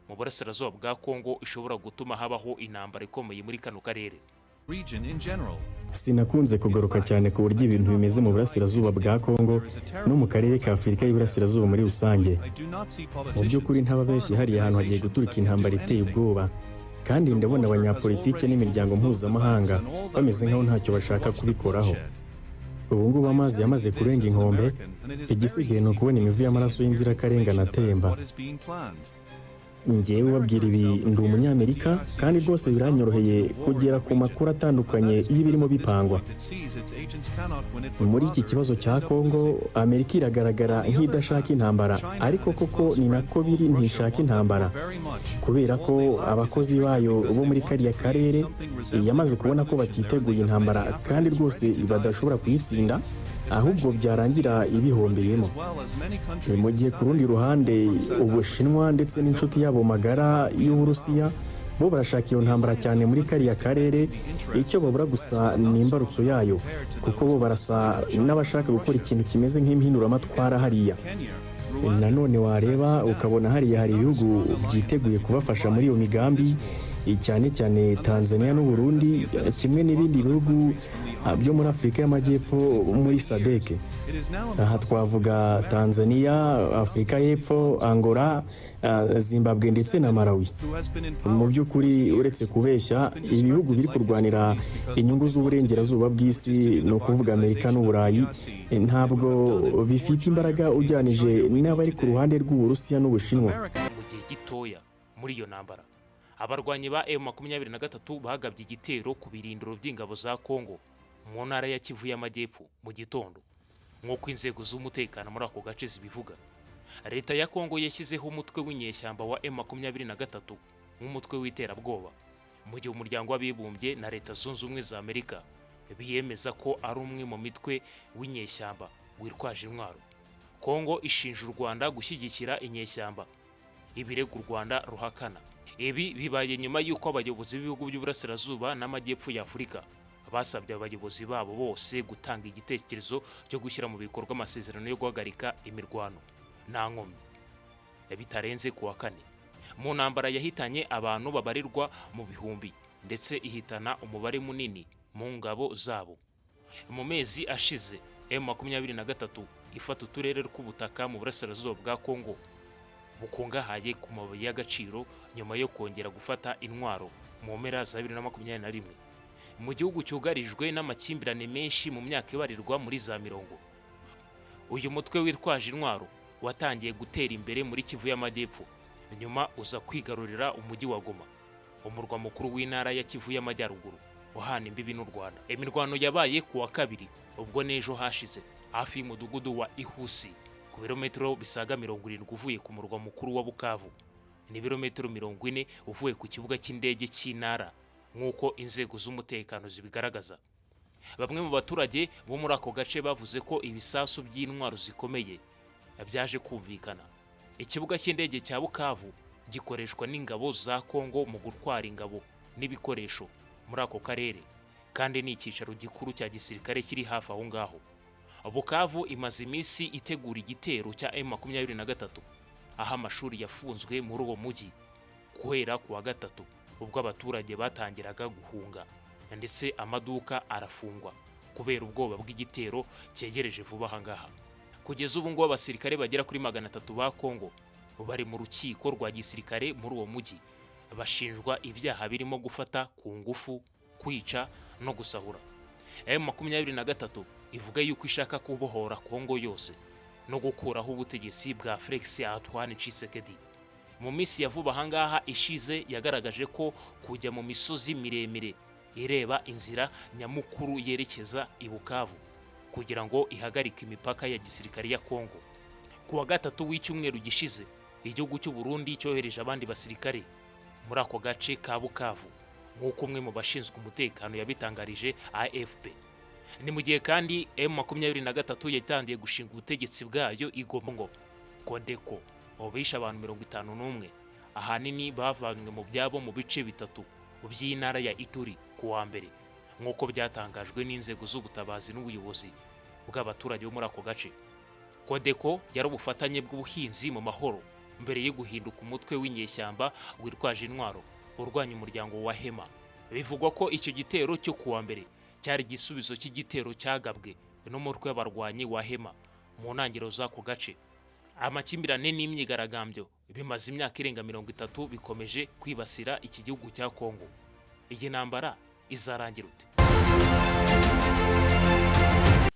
mu burasirazuba bwa Kongo ishobora gutuma habaho intambara ikomeye muri kano karere. Sinakunze kugaruka cyane ku buryo ibintu bimeze mu burasirazuba bwa Kongo no mu karere ka Afurika y'Iburasirazuba muri rusange. Mu by'ukuri ntababeshye hariya ahantu hagiye guturika intambara iteye ubwoba, kandi ndabona abanyapolitike n'imiryango mpuzamahanga bameze nk'aho ntacyo bashaka kubikoraho. Ubu ngubu amazi yamaze kurenga inkombe, igisigaye ni ukubona imivu y'amaraso y'inzirakarengane atemba. Ngewe ubabwira ibi ndi umunyamerika, kandi rwose biranyoroheye kugera ku makuru atandukanye y'ibirimo bipangwa. Muri iki kibazo cya Kongo, Amerika iragaragara nk'idashaka intambara, ariko koko ni nako biri ntishaka intambara, kubera ko abakozi bayo bo muri kariya karere yamaze kubona ko batiteguye intambara kandi rwose badashobora kuyitsinda, ahubwo byarangira ibihombeyemo. Mu gihe ku rundi ruhande Ubushinwa ndetse n'inshuti yabo magara y'Uburusiya bo barashaka iyo ntambara cyane muri kariya karere, icyo babura gusa ni imbarutso yayo, kuko bo barasa n'abashaka gukora ikintu kimeze nk'impinduramatwara hariya. Nanone wareba ukabona hariya hari ibihugu byiteguye kubafasha muri iyo migambi, cyane cyane Tanzania n'u Burundi, kimwe n'ibindi bihugu byo muri Afurika y'Amajyepfo muri SADC. Aha twavuga Tanzania, Afurika y'Epfo, Angola, Zimbabwe ndetse na Malawi. Mu by'ukuri uretse kubeshya, ibihugu biri kurwanira inyungu z'uburengerazuba bw'isi, ni ukuvuga Amerika n'Uburayi, ntabwo bifite imbaraga ujyanije n'abari ku ruhande rw'Uburusiya n'Ubushinwa. Mu gihe gitoya muri iyo ntambara, abarwanyi ba M23 bagabye igitero ku birindiro by'ingabo za Kongo mu ntara ya Kivu y'Amajyepfo mu gitondo, nk'uko inzego z'umutekano muri ako gace zibivuga. Leta ya Kongo yashyizeho umutwe w'inyeshyamba wa M23 nk'umutwe w'iterabwoba, mu gihe umuryango w'abibumbye na Leta Zunze Ubumwe za Amerika biyemeza ko ari umwe mu mitwe w'inyeshyamba witwaje intwaro. Kongo ishinja u Rwanda gushyigikira inyeshyamba, ibirego u Rwanda ruhakana. Ibi bibaye nyuma y'uko abayobozi b'ibihugu by'Uburasirazuba n'Amajyepfo ya Afurika basabye abayobozi babo bose gutanga igitekerezo cyo gushyira mu bikorwa amasezerano yo guhagarika imirwano nta nkomyi bitarenze ku wa 4. Mu ntambara yahitanye abantu babarirwa mu bihumbi ndetse ihitana umubare munini mu ngabo zabo. Mu mezi ashize M23 ifata uturere tw'ubutaka mu burasirazuba bwa Kongo bukungahaye ku mabuye y'agaciro nyuma yo kongera gufata intwaro mu mpera za 2021, mu gihugu cyugarijwe n'amakimbirane menshi mu myaka ibarirwa muri za 40. Uyu mutwe witwaje intwaro watangiye gutera imbere muri Kivu y'Amajyepfo, nyuma uza kwigarurira umujyi wa Goma, umurwa mukuru w'intara ya Kivu y'Amajyaruguru uhana imbibi n'u Rwanda. Imirwano yabaye ku wa 2 ubwo nejo hashize hafi y'umudugudu wa Ihusi, ku birometero bisaga 70 uvuye ku murwa mukuru wa Bukavu, ni birometero 40 uvuye ku kibuga cy'indege cy'intara, nk'uko inzego z'umutekano zibigaragaza. Bamwe mu baturage bo muri ako gace bavuze ko ibisasu by'intwaro zikomeye byaje kumvikana. Ikibuga cy'indege cya Bukavu gikoreshwa n'ingabo za Kongo mu gutwara ingabo n'ibikoresho muri ako karere, kandi ni icyicaro gikuru cya gisirikare kiri hafi aho ngaho. Bukavu imaze iminsi itegura igitero cya M23, aho amashuri yafunzwe muri uwo mujyi guhera ku wa 3 ubwo abaturage batangiraga guhunga, ndetse amaduka arafungwa kubera ubwoba bw'igitero cyegereje vuba aha ngaha. Kugeza ubu ngo abasirikare bagera kuri 300 ba Kongo bari mu rukiko rwa gisirikare muri uwo mujyi, bashinjwa ibyaha birimo gufata ku ngufu, kwica no gusahura. M23 ivuga yuko ishaka kubohora Kongo yose no gukuraho ubutegetsi bwa Felix Antoine Tshisekedi. Mu minsi ya vuba ahangaha ishize yagaragaje ko kujya mu misozi miremire ireba inzira nyamukuru yerekeza i Bukavu kugira ngo ihagarike imipaka ya gisirikare ya Kongo. Ku wa 3 w'icyumweru gishize, igihugu cy'u Burundi cyohereje abandi basirikare muri ako gace ka Bukavu, nk'uko umwe mu bashinzwe umutekano yabitangarije AFP. Ni mu gihe kandi M23 yatangiye gushinga ubutegetsi bwayo igomongo Kodeko, bishe abantu 51, ahanini bavanywe mu byabo mu bice bitatu by'intara ya Ituri ku wa mbere, nk'uko byatangajwe n'inzego z'ubutabazi n'ubuyobozi bw'abaturage bo muri ako gace. Kodeko yari ubufatanye bw'ubuhinzi mu mahoro mbere yo guhinduka umutwe w'inyeshyamba witwaje intwaro urwanya umuryango wa Hema. Bivugwa ko icyo gitero cyo kuwa mbere cyari igisubizo cy'igitero cyagabwe n'umutwe w'abarwanyi wa Hema mu ntangiriro z'ako gace. Amakimbirane n'imyigaragambyo bimaze imyaka irenga 30 bikomeje kwibasira iki gihugu cya Kongo. Iyi ntambara izarangira ute?